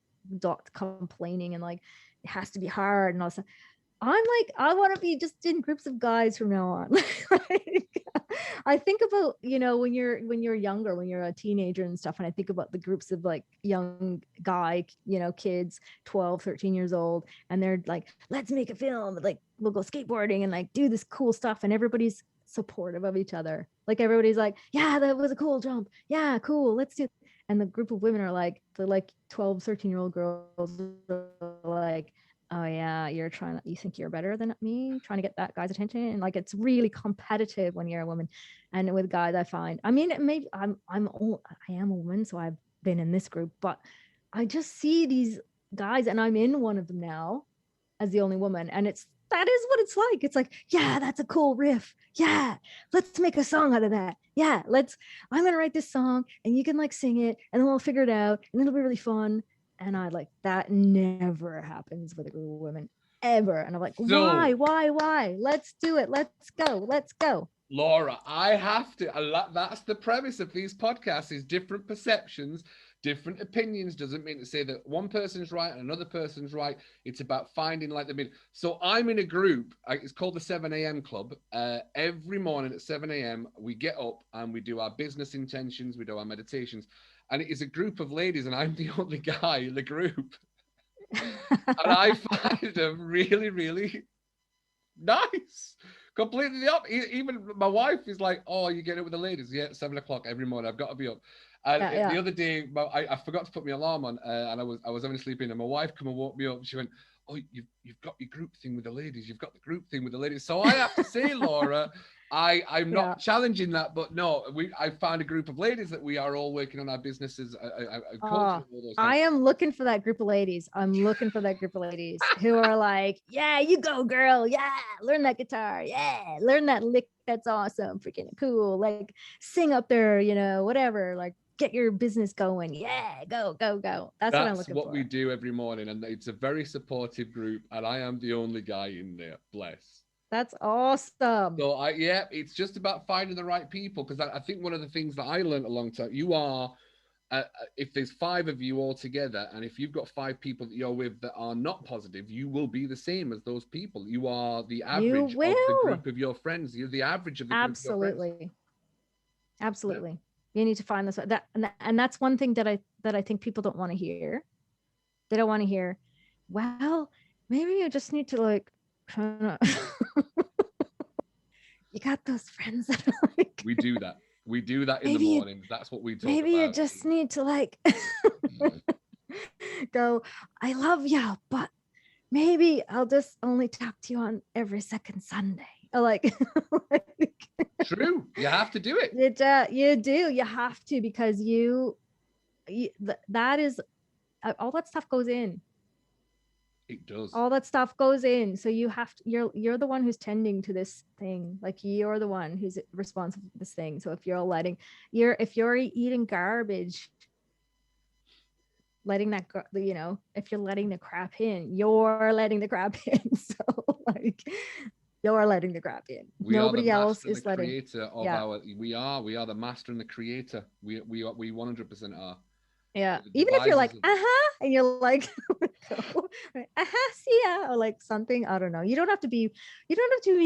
complaining and like it has to be hard and all that. I'm like, I want to be just in groups of guys from now on. Like, I think about, when you're younger, when you're a teenager and stuff, and I think about the groups of like young guy, kids 12, 13 years old, and they're like, let's make a film, like we'll go skateboarding and like do this cool stuff, and everybody's supportive of each other. Like everybody's like, yeah, that was a cool jump, yeah, cool, let's do. And the group of women are like, the like 12, 13-year-old girls are like, oh yeah, you think you're better than me, trying to get that guy's attention. And like, it's really competitive when you're a woman. And with guys, I find, I mean, maybe I am a woman, so I've been in this group, but I just see these guys, and I'm in one of them now as the only woman, and that is what it's like. It's like, yeah, that's a cool riff, yeah, let's make a song out of that, yeah, I'm gonna write this song and you can like sing it, and then we'll figure it out and it'll be really fun. And I like, that never happens with a group of women ever. And I'm like, why? Let's do it. Let's go. Laura, I have to, that's the premise of these podcasts, is different perceptions, different opinions. Doesn't mean to say that one person's right and another person's right. It's about finding like the middle. So I'm in a group, it's called the 7 a.m. Club. Every morning at 7 a.m. we get up and we do our business intentions, we do our meditations. And it is a group of ladies, and I'm the only guy in the group. And I find them really, really nice. Completely the opposite. Even my wife is like, oh, you get it with the ladies? Yeah, 7 o'clock every morning. I've got to be up. And the other day, I forgot to put my alarm on, and I was having a sleep in, and my wife come and woke me up. She went, oh, you've got your group thing with the ladies. You've got the group thing with the ladies. So I have to say, Laura, I'm not challenging that, but no, I found a group of ladies that we are all working on our businesses. I am looking for that group of ladies. I'm looking for that group of ladies who are like, yeah, you go, girl. Yeah, learn that guitar. Yeah, learn that lick. That's awesome. Freaking cool. Like, sing up there, whatever. Like, get your business going. Yeah, go. That's what I'm looking for. That's what we do every morning, and it's a very supportive group, and I am the only guy in there. Bless. That's awesome. So it's just about finding the right people, because I think one of the things that I learned a long time, you are, if there's 5 of you all together, and if you've got 5 people that you're with that are not positive, you will be the same as those people. You are the average of the group of your friends. You're the average of the group of your friends. Absolutely. Yeah. You need to find this, and that's one thing that I think people don't want to hear. They don't want to hear, well, maybe you just need to like kind of you got those friends that are like, we do that in the morning. That's what we talk maybe about. You just need to like go, I love you, but maybe I'll just only talk to you on every second Sunday. like, like True. You have to do it. you do. You have to, because that is all that stuff goes in. It does. All that stuff goes in. So you have to, you're the one who's tending to this thing. Like, you're the one who's responsible for this thing. So if you're eating garbage, letting that go, if you're letting the crap in, you're letting the crap in. So like, you're letting the crap in. Nobody else is letting. Creator of our. We are the master and the creator. We 100% are. Yeah. Even if you're like, and you're like, see ya, or like something, I don't know. You don't have to be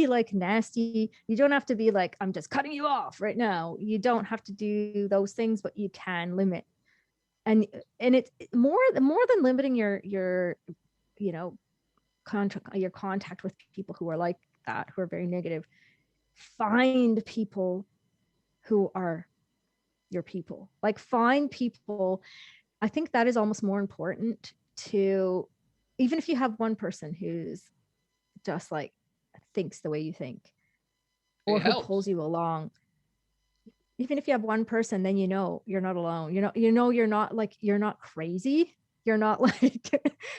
like nasty. You don't have to be like, I'm just cutting you off right now. You don't have to do those things, but you can limit. And it's more than limiting your contact with people who are like that, who are very negative. Find people who are your people. Like, find people. I think that is almost more important to, even if you have one person who's just like thinks the way you think, or who pulls you along. Even if you have one person, then you're not alone. You're not crazy. You're not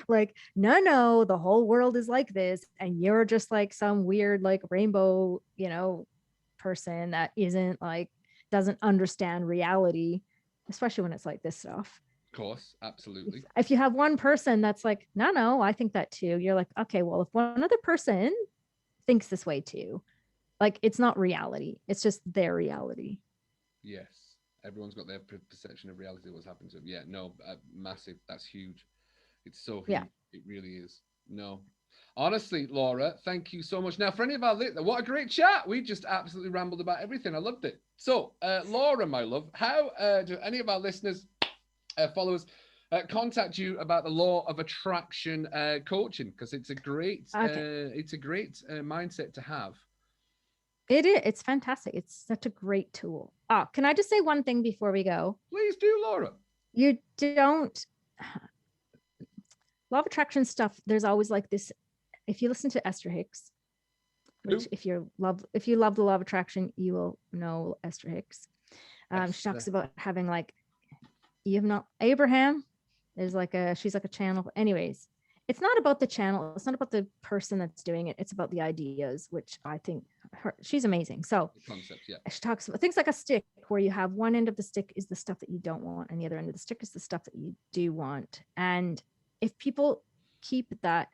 like no, the whole world is like this, and you're just like some weird like rainbow, person that doesn't understand reality, especially when it's like this stuff. Of course, absolutely. If you have one person that's like, no, I think that too. You're like, okay, well, if one other person thinks this way too, like, it's not reality. It's just their reality. Yes. Everyone's got their perception of reality, what's happened to them. Yeah, no, massive. That's huge. It's so huge. Yeah. It really is. No. Honestly, Laura, thank you so much. Now, for any of our what a great chat. We just absolutely rambled about everything. I loved it. So, Laura, my love, how do any of our listeners, followers, contact you about the law of attraction coaching? Because it's a great, mindset to have. It is. It's fantastic. It's such a great tool. Oh, can I just say one thing before we go? Please do, Laura. You don't. Law of attraction stuff. There's always like this. If you listen to Esther Hicks, which if you love the law of attraction, you will know Esther Hicks. She talks about having like, you have not Abraham. There's like she's like a channel. Anyways, it's not about the channel. It's not about the person that's doing it. It's about the ideas, which I think she's amazing. So concept, yeah. She talks about things like a stick, where you have one end of the stick is the stuff that you don't want, and the other end of the stick is the stuff that you do want. And if people keep that,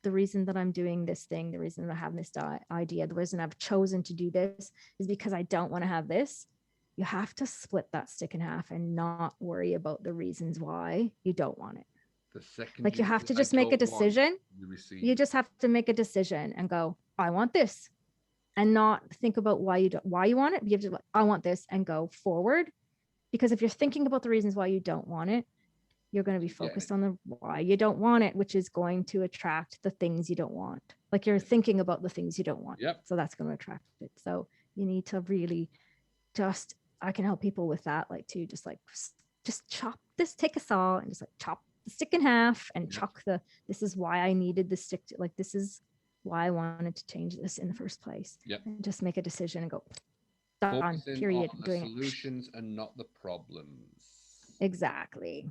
the reason that I'm doing this thing, the reason that I have this idea, the reason I've chosen to do this is because I don't want to have this. You have to split that stick in half and not worry about the reasons why you don't want it. The second, like, you have to just make a decision. You just have to make a decision and go, I want this, and not think about why you want it. You have to, I want this, and go forward. Because if you're thinking about the reasons why you don't want it, you're going to be focused on the why you don't want it, which is going to attract the things you don't want. Like, you're thinking about the things you don't want. Yep. So that's going to attract it. So you need to really I can help people with that. Like, to just chop this, take a saw and just like chop the stick in half and chuck this is why I needed the stick to, like, this is why I wanted to change this in the first place. Yep. And just make a decision and go, done, period. On the solutions and not the problems. Exactly.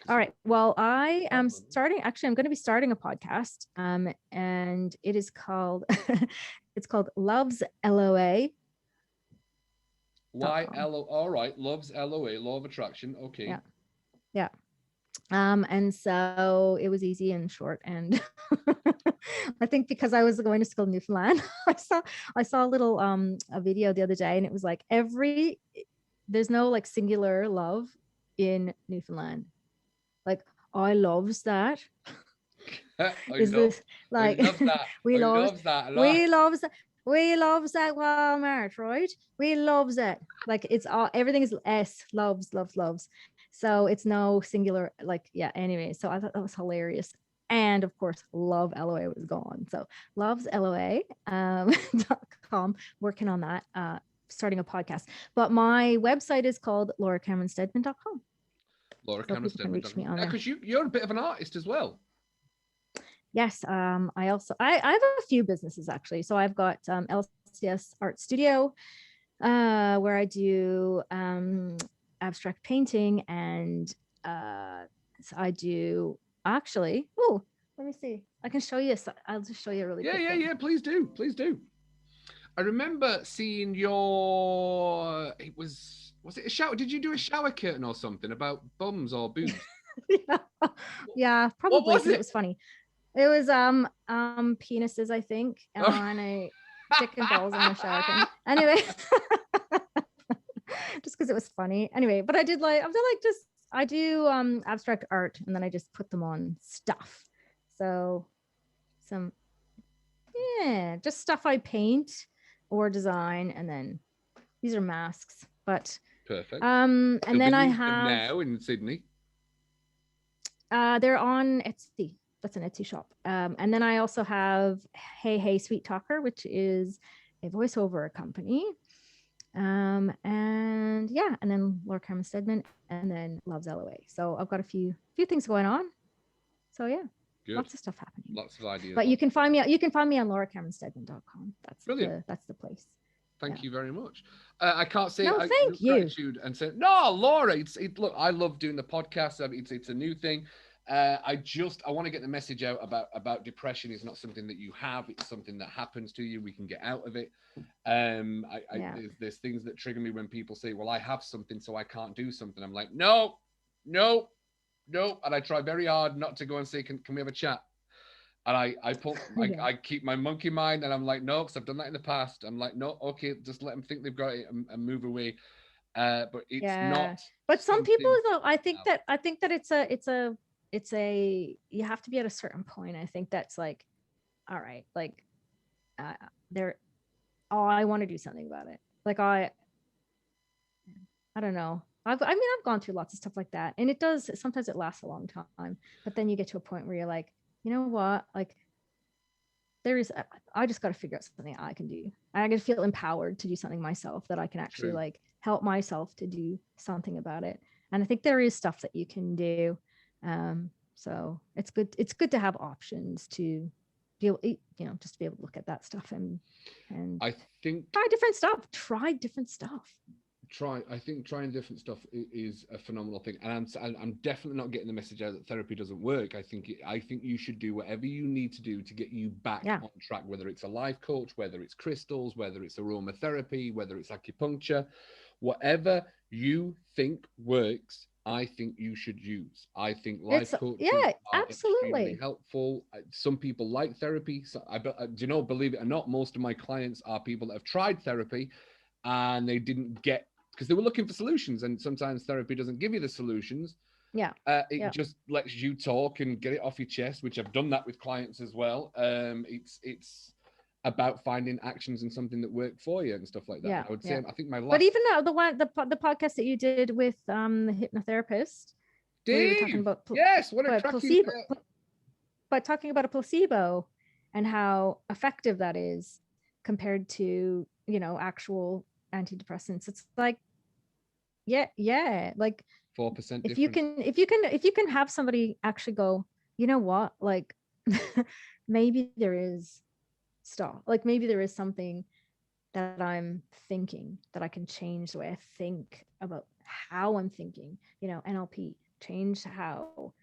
All right. Well, I am I'm going to be starting a podcast. And it is called, it's called Love's LOA. Why LO? All right. Love's LOA, law of attraction. Okay. Yeah. Yeah. And so it was easy and short. And I think because I was going to school in Newfoundland, I saw a little, a video the other day, and it was like there's no like singular love in Newfoundland. Like, I loves that. We loves that Walmart, right? We loves it. Like, it's all, everything is S, loves. So it's no singular, like, yeah, anyway. So I thought that was hilarious. And of course, Love LOA was gone. So lovesLOA.com, working on that, starting a podcast. But my website is called LauraCameron-Stedman.com. Laura Cameron-Stedman. Because you're a bit of an artist as well. Yes. I have a few businesses actually. So I've got LCS Art Studio, where I do abstract painting, and so I do actually. Oh, let me see. I can show you. I'll just show you a really quick thing. Yeah. Please do. Please do. I remember seeing your. Was it a shower? Did you do a shower curtain or something about bums or boobs? Yeah, yeah, What probably was because it it? was funny. It was penises, I think, on a dick and balls on a shower curtain. Anyway, just because it was funny. Anyway, but I did like just I do abstract art, and then I just put them on stuff. So some just stuff I paint or design, and then these are masks. But Perfect. and You'll then be I using them have now in Sydney. they're on Etsy. That's an Etsy shop. And then I also have Hey Hey Sweet Talker, which is a voiceover company. And yeah, and then Laura Cameron-Stedman, and then Loves LOA. So I've got a few things going on. So yeah, Good. lots of stuff happening. Lots of ideas. But you can find me on lauracameronstedman.com. Brilliant. That's the place. Thank you very much. I can't say no, thank you. Gratitude and say no, Laura. Look, I love doing the podcast. It's a new thing. I want to get the message out about depression is not something that you have. It's something that happens to you. We can get out of it. There's things that trigger me when people say, well, I have something, so I can't do something. I'm like, no. And I try very hard not to go and say, can we have a chat? And I keep my monkey mind, and I'm like, no, because I've done that in the past. I'm like, no, okay, just let them think they've got it and move away. But it's not. But some people, though, I think that it's a you have to be at a certain point. I think that's like, all right, like I want to do something about it. Like I don't know. I've gone through lots of stuff like that, and sometimes it lasts a long time, but then you get to a point where you're like, you know what, like I just got to figure out something I can do. I got to feel empowered to do something myself, that I can actually like help myself to do something about it. And I think there is stuff that you can do. So it's good to have options to be able, just to be able to look at that stuff and I think try different stuff. I think trying different stuff is a phenomenal thing, and I'm definitely not getting the message out that therapy doesn't work. I think you should do whatever you need to do to get you back on track, whether it's a life coach, whether it's crystals, whether it's aromatherapy, whether it's acupuncture, whatever you think works. I think you should use. I think life coaches are extremely helpful. Some people like therapy. So believe it or not, most of my clients are people that have tried therapy and they didn't get, because they were looking for solutions, and sometimes therapy doesn't give you the solutions. It just lets you talk and get it off your chest, which I've done that with clients as well. It's about finding actions and something that work for you and stuff like that. I would say, I think my last. But even the podcast that you did with the hypnotherapist, Dave, we were talking about what a placebo, but talking about a placebo and how effective that is compared to actual antidepressants. It's like like 4% if you can have somebody actually go, you know what, like maybe there is stuff, like maybe there is something that I'm thinking that I can change the way I think about how I'm thinking, NLP, change how,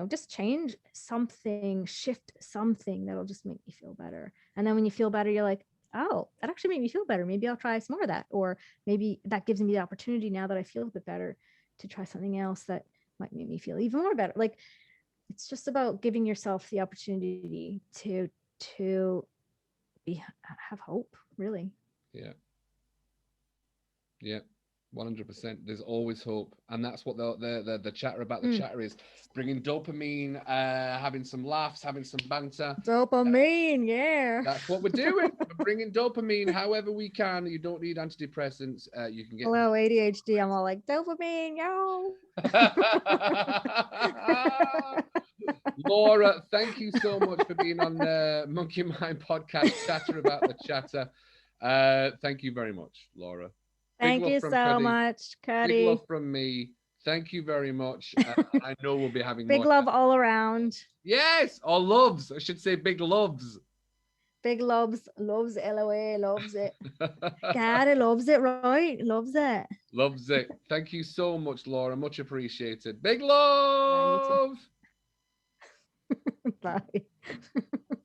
just change something, shift something that'll just make me feel better. And then when you feel better, you're like, oh, that actually made me feel better. Maybe I'll try some more of that. Or maybe that gives me the opportunity, now that I feel a bit better, to try something else that might make me feel even more better. Like, it's just about giving yourself the opportunity to have hope, really. Yeah, 100%. There's always hope, and that's what the chatter about the chatter is: bringing dopamine, having some laughs, having some banter. Dopamine, that's what we're doing. We're bringing dopamine however we can. You don't need antidepressants. You can get. Hello, ADHD. I'm all like, dopamine, yo. Laura, thank you so much for being on the Monkey Mind podcast, chatter about the chatter. Thank you very much, Laura. Thank you so much, Cuddy. Big love from me. Thank you very much. I know we'll be having Big more. love all around. Yes, or loves. I should say big loves. Big loves, loves LOA, loves it. God, it loves it, right? Loves it. Loves it. Thank you so much, Laura. Much appreciated. Big Yeah, you too. love. Bye.